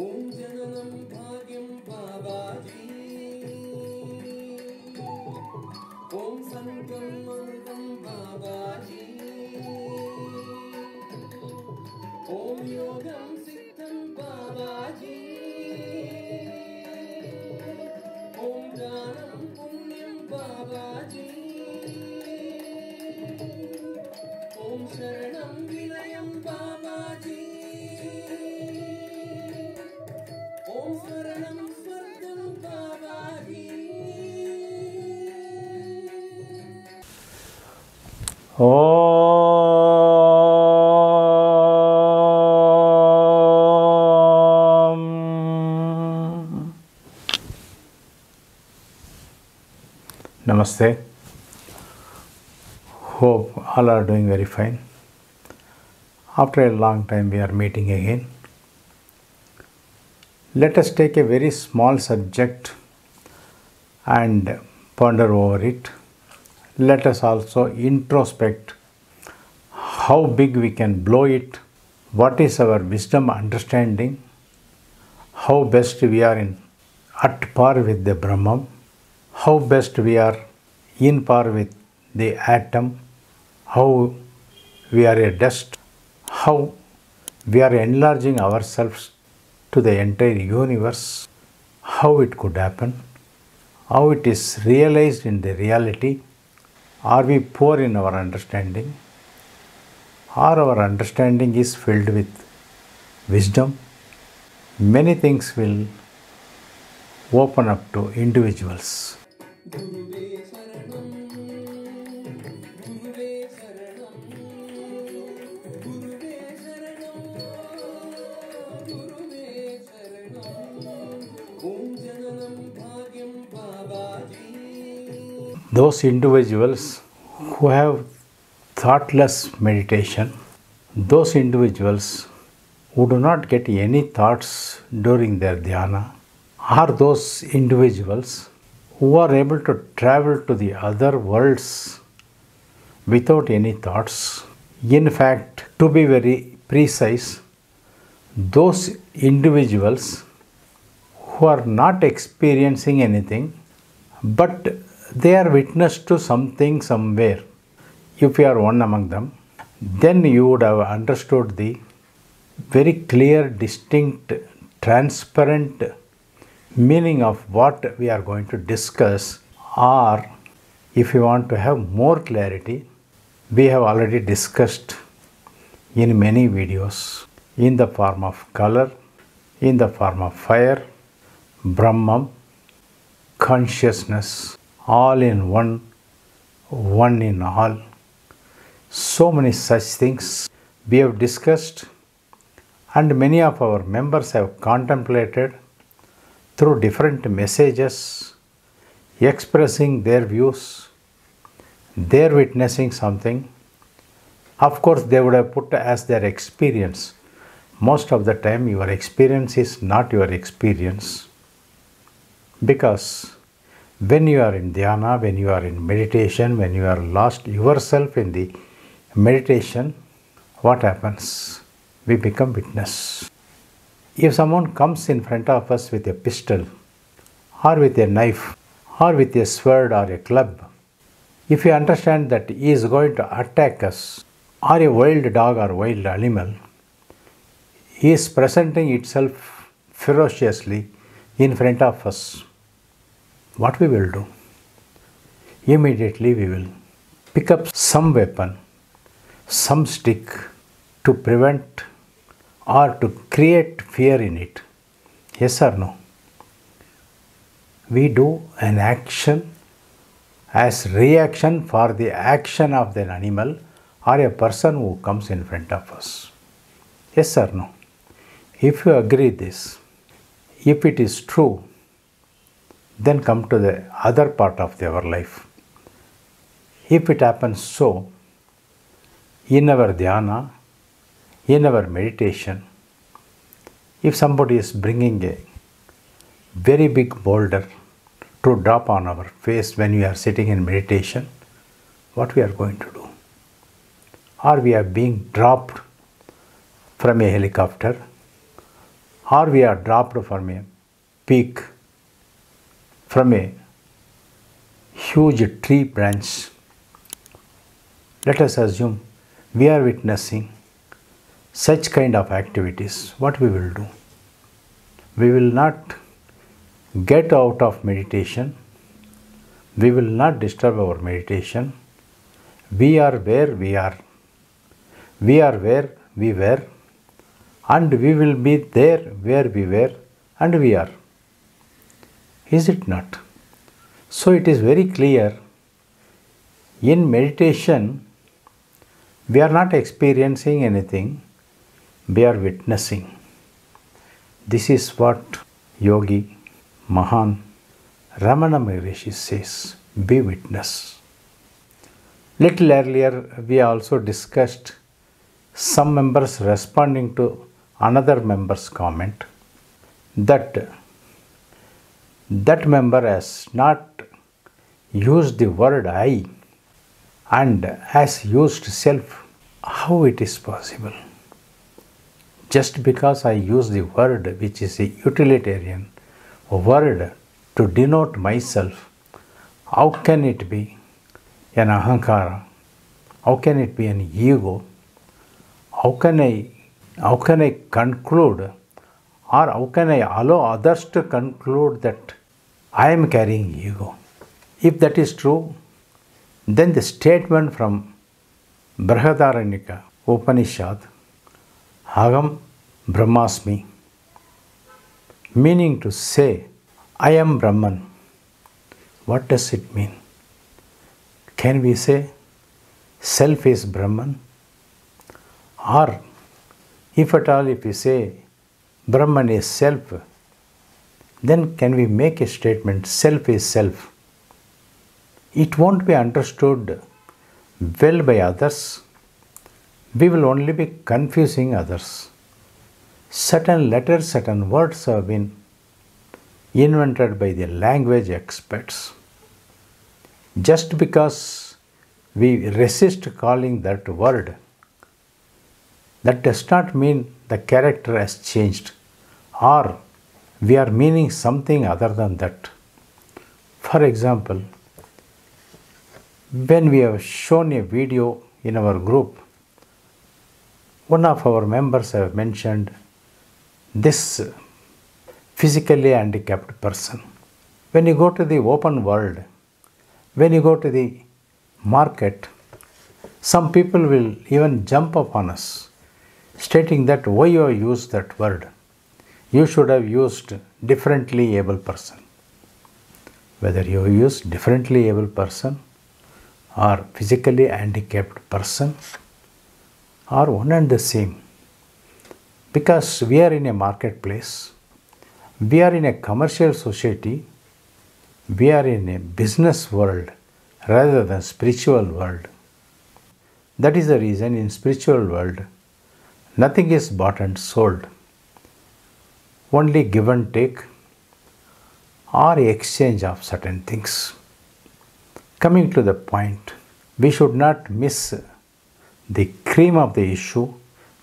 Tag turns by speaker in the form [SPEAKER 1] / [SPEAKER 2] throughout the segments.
[SPEAKER 1] Om Jananam Bhagyam Babaji. Om Santam Mantam Babaji. Om Yogam Siddham Babaji. Om Dhanam Punyam Babaji. Om Sharanam Vinayam Babaji. Om Saranam Swargam Babaji.
[SPEAKER 2] Namaste. Hope all are doing very fine. After a long time we are meeting again. Let us take a very small subject and ponder over it. Let us also introspect how big we can blow it, what is our wisdom understanding, how best we are at par with the Brahman, how best we are in par with the atom, how we are a dust, how we are enlarging ourselves to the entire universe, how it could happen, how it is realized in the reality. Are we poor in our understanding? Or our understanding is filled with wisdom? Many things will open up to individuals.
[SPEAKER 1] Guruve Saranam, Guruve Saranam, Guruve Saranam, Guruve Saranam. Om Jananam Bhagyam Babaji.
[SPEAKER 2] Those individuals who have thoughtless meditation, those individuals who do not get any thoughts during their dhyana, are those individuals who are able to travel to the other worlds without any thoughts. In fact, to be very precise, those individuals who are not experiencing anything, but they are witness to something somewhere. If you are one among them, then you would have understood the very clear, distinct, transparent meaning of what we are going to discuss. Or if you want to have more clarity, we have already discussed in many videos in the form of color, in the form of fire, Brahman, consciousness, all in one, one in all. So many such things we have discussed, and many of our members have contemplated through different messages, expressing their views, their witnessing something. Of course, they would have put as their experience. Most of the time, your experience is not your experience, because when you are in dhyana, when you are in meditation, when you are lost yourself in the meditation, what happens? We become witness. If someone comes in front of us with a pistol, or with a knife, or with a sword or a club, if you understand that he is going to attack us, or a wild dog or wild animal, he is presenting itself ferociously in front of us, what we will do? Immediately we will pick up some weapon, some stick, to prevent or to create fear in it. Yes or no? We do an action as reaction for the action of an animal or a person who comes in front of us. Yes or no? If you agree this, if it is true, then come to the other part of our life. If it happens so, in our dhyana, in our meditation, if somebody is bringing a very big boulder to drop on our face when we are sitting in meditation, what we are going to do? Or we are being dropped from a helicopter, or we are dropped from a peak, from a huge tree branch. Let us assume we are witnessing such kind of activities. What we will do? We will not get out of meditation. We will not disturb our meditation. We are where we are. We are where we were, and we will be there where we were and we are. Is it not? So it is very clear, in meditation we are not experiencing anything, we are witnessing. This is what Yogi Mahan Ramana Maharishi says, be witness. Little earlier we also discussed some members responding to another member's comment that member has not used the word I and has used self. How it is possible? Just because I use the word which is a utilitarian word to denote myself, how can it be an ahankara? How can it be an ego? How can I conclude, or how can I allow others to conclude that I am carrying ego? If that is true, then the statement from Brihadaranyaka Upanishad, Aham Brahma Asmi, meaning to say, I am Brahman. What does it mean? Can we say self is Brahman? Or if at all, if we say Brahman is self, then can we make a statement self is self? It won't be understood well by others. We will only be confusing others. Certain letters, certain words have been invented by the language experts. Just because we resist calling that word, that does not mean the character has changed or we are meaning something other than that. For example, when we have shown a video in our group, one of our members have mentioned this physically handicapped person. When you go to the open world, when you go to the market, some people will even jump upon us, stating that why you have used that word. You should have used differently able person. Whether you use differently able person or physically handicapped person are one and the same. Because we are in a marketplace, we are in a commercial society, we are in a business world rather than spiritual world. That is the reason in spiritual world, nothing is bought and sold. Only give and take or exchange of certain things. Coming to the point, we should not miss the cream of the issue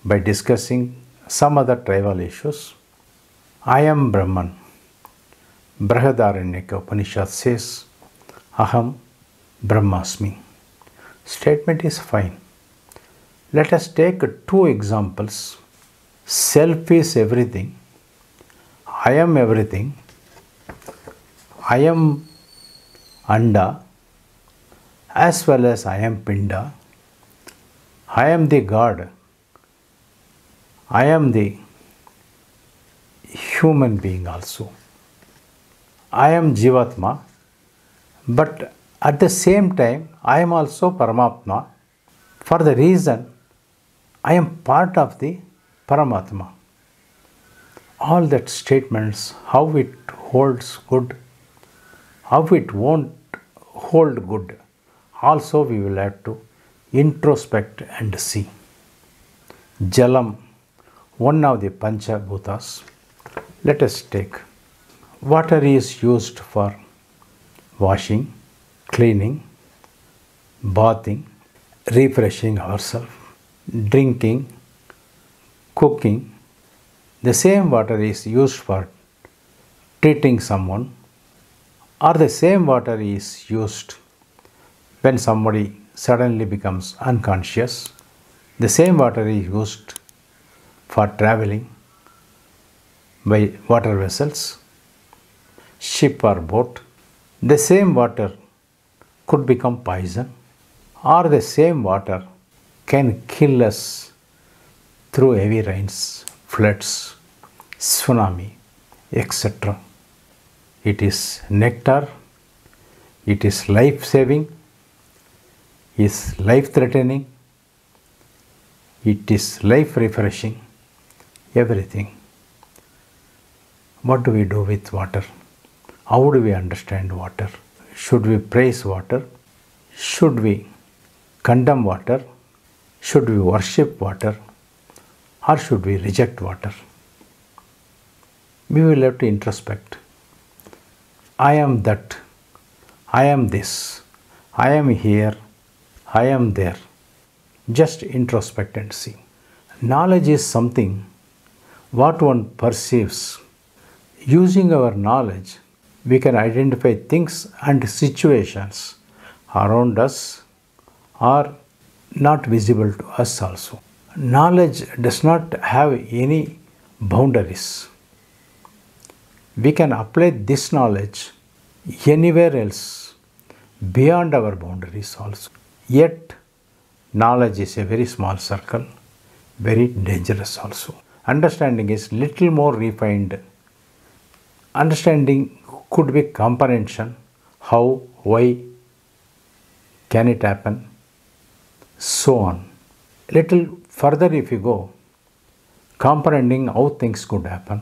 [SPEAKER 2] by discussing some other trivial issues. I am Brahman. Brihadaranyaka Upanishad says, Aham Brahma Asmi. Statement is fine. Let us take two examples. Self is everything. I am everything. I am Anda as well as I am Pinda. I am the God. I am the human being also. I am Jivatma, but at the same time I am also Paramatma for the reason I am part of the Paramatma. All that statements, how it holds good, how it won't hold good, also we will have to introspect and see. Jalam, one of the Pancha Bhutas. Let us take. Water is used for washing, cleaning, bathing, refreshing ourselves, drinking, cooking, the same water is used for treating someone, or the same water is used when somebody suddenly becomes unconscious. The same water is used for traveling by water vessels, ship or boat. The same water could become poison, or the same water can kill us through heavy rains, floods, tsunami, etc. It is nectar, it is life-saving, it is life-threatening, it is life-refreshing, everything. What do we do with water? How do we understand water? Should we praise water? Should we condemn water? Should we worship water? Or should we reject water? We will have to introspect. I am that. I am this. I am here. I am there. Just introspect and see. Knowledge is something what one perceives. Using our knowledge, we can identify things and situations around us or not visible to us also. Knowledge does not have any boundaries. We can apply this knowledge anywhere else beyond our boundaries also. Yet, knowledge is a very small circle, very dangerous also. Understanding is little more refined. Understanding could be comprehension, how, why, can it happen, so on. Little further if you go, comprehending how things could happen,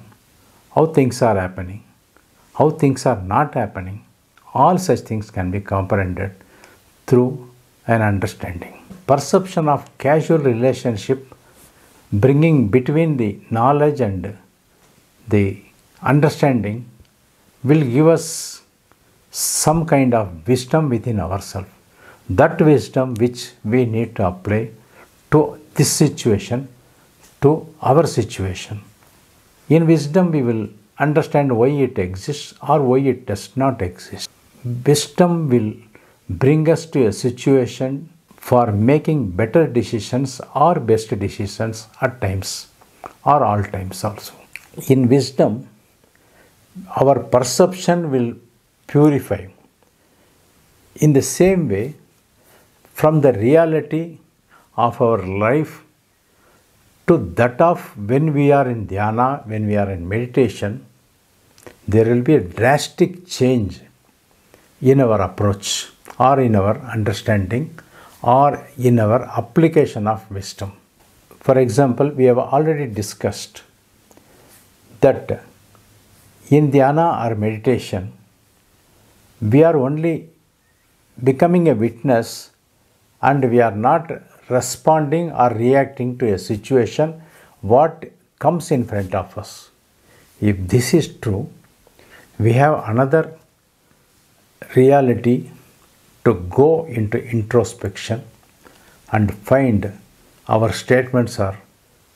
[SPEAKER 2] how things are happening, how things are not happening, all such things can be comprehended through an understanding. Perception of causal relationship bringing between the knowledge and the understanding will give us some kind of wisdom within ourselves. That wisdom which we need to apply to this situation, to our situation. In wisdom we will understand why it exists or why it does not exist. Wisdom will bring us to a situation for making better decisions or best decisions at times or all times also. In wisdom, our perception will purify. In the same way, from the reality of our life to that of when we are in Dhyana, when we are in meditation, there will be a drastic change in our approach or in our understanding or in our application of wisdom. For example, we have already discussed that in Dhyana or meditation, we are only becoming a witness and we are not responding or reacting to a situation what comes in front of us. If this is true, we have another reality to go into introspection and find our statements are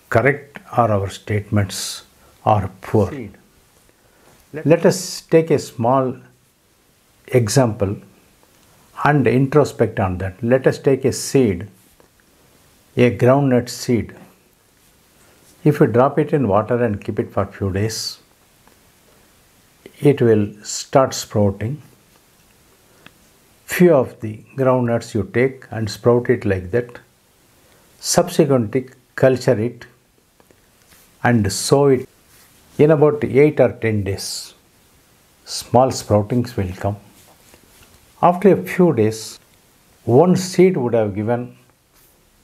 [SPEAKER 2] correct or our statements are poor. Let us take a small example and introspect on that. Let us take a seed, a groundnut seed. If you drop it in water and keep it for a few days, it will start sprouting. Few of the groundnuts you take and sprout it like that. Subsequently culture it and sow it. In about 8 or 10 days, small sproutings will come. After a few days, one seed would have given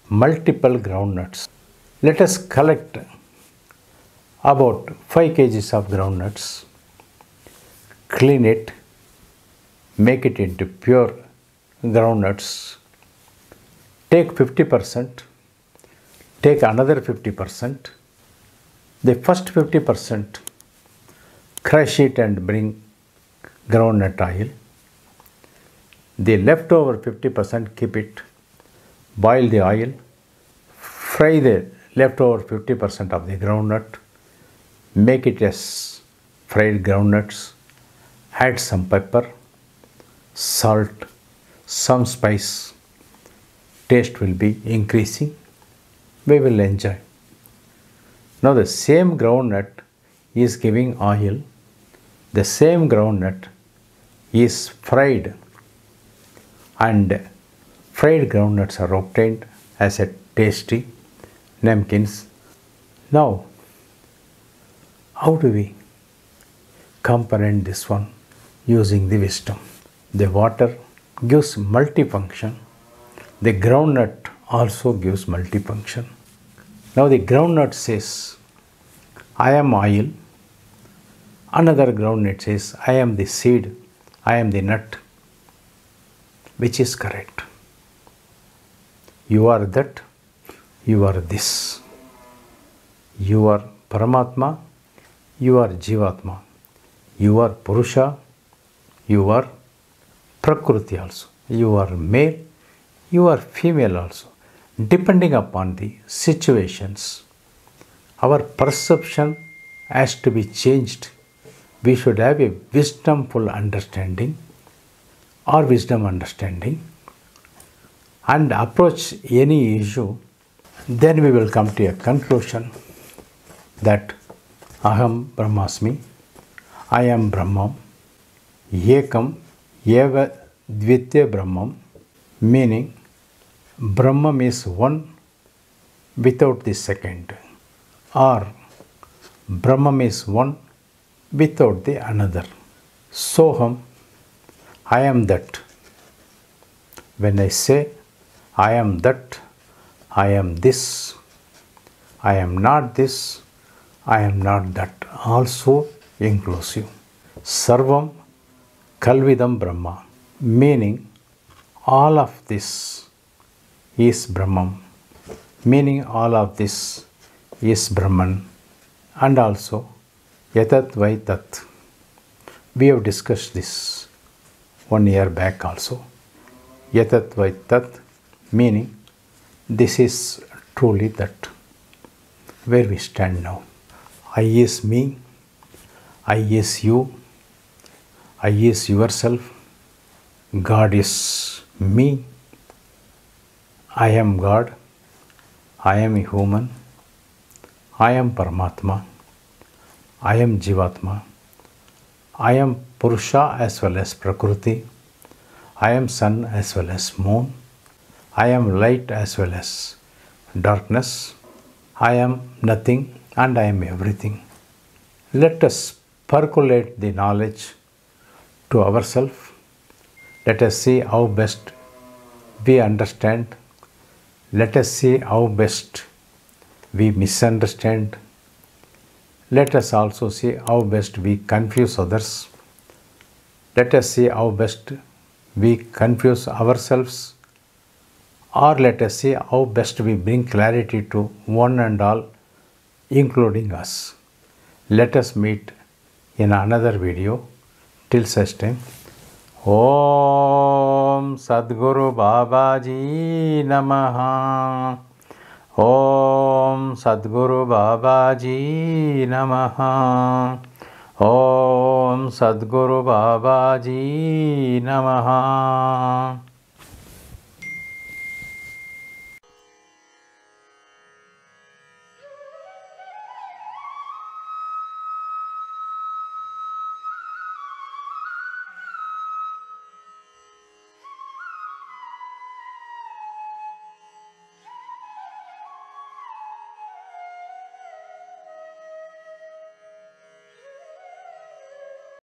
[SPEAKER 2] multiple groundnuts. Let us collect about 5 kgs of groundnuts, clean it, make it into pure groundnuts, take 50%, take another 50%, the first 50% crush it and bring groundnut oil. The leftover 50% keep it, boil the oil, fry the leftover 50% of the groundnut, make it as fried groundnuts, add some pepper, salt, some spice, taste will be increasing, we will enjoy. Now the same groundnut is giving oil, the same groundnut is fried, and fried groundnuts are obtained as a tasty namkins. Now, how do we comprehend this one using the wisdom? The water gives multifunction, the groundnut also gives multifunction. Now the groundnut says, I am oil. Another groundnut says, I am the seed, I am the nut. Which is correct? You are that, you are this. You are Paramatma, you are Jivatma. You are Purusha, you are Prakriti also. You are male, you are female also. Depending upon the situations, our perception has to be changed. We should have a wisdomful understanding or wisdom understanding and approach any issue. Then we will come to a conclusion that Aham Brahma Asmi, I am Brahman, Ekam Eva Dvitya Brahman, meaning Brahman is one without the second, or Brahman is one without the another. Soham, I am that. When I say I am that, I am this, I am not this, I am not that, also inclusive. Sarvam Kalvidam Brahma, meaning all of this is Brahman, meaning all of this is Brahman, and also Yatat Vai Tat. We have discussed this 1 year back also. Yatat Vai Tat, meaning this is truly that. Where we stand now. I is me, I is you, I is yourself, God is me, I am God, I am a human, I am Paramatma, I am Jivatma, I am Purusha as well as Prakriti, I am sun as well as moon, I am light as well as darkness, I am nothing and I am everything. Let us percolate the knowledge to ourselves. Let us see how best we understand. Let us see how best we misunderstand. Let us also see how best we confuse others. Let us see how best we confuse ourselves, or let us see how best we bring clarity to one and all, including us. Let us meet in another video. Till such time, Om Sadguru Babaji Namaha. Om Sadguru Babaji Namaha. Om Sadguru Babaji Namaha.